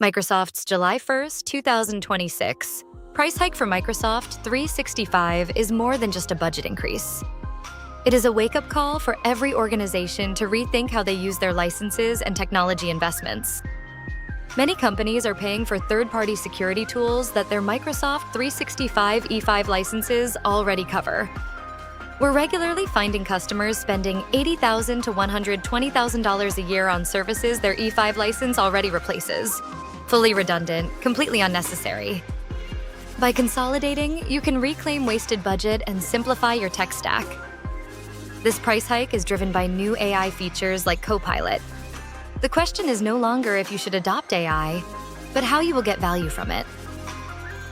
Microsoft's July 1st, 2026 price hike for Microsoft 365 is more than just a budget increase. It is a wake-up call for every organization to rethink how they use their licenses and technology investments. Many companies are paying for third-party security tools that their Microsoft 365 E5 licenses already cover. We're regularly finding customers spending $80,000 to $120,000 a year on services their E5 license already replaces. Fully redundant, completely unnecessary. By consolidating, you can reclaim wasted budget and simplify your tech stack. This price hike is driven by new AI features like Copilot. The question is no longer if you should adopt AI, but how you will get value from it.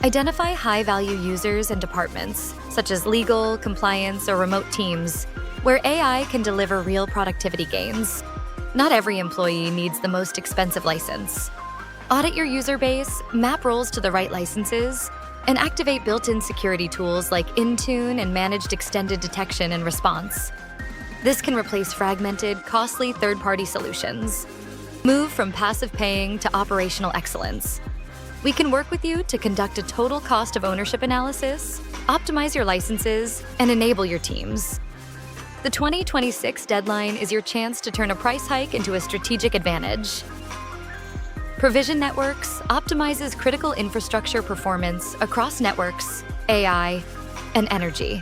Identify high-value users and departments, such as legal, compliance, or remote teams, where AI can deliver real productivity gains. Not every employee needs the most expensive license. Audit your user base, map roles to the right licenses, and activate built-in security tools like Intune and managed extended detection and response. This can replace fragmented, costly third-party solutions. Move from passive paying to operational excellence. We can work with you to conduct a total cost of ownership analysis, optimize your licenses, and enable your teams. The 2026 deadline is your chance to turn a price hike into a strategic advantage. Provision Networks optimizes critical infrastructure performance across networks, AI, and energy.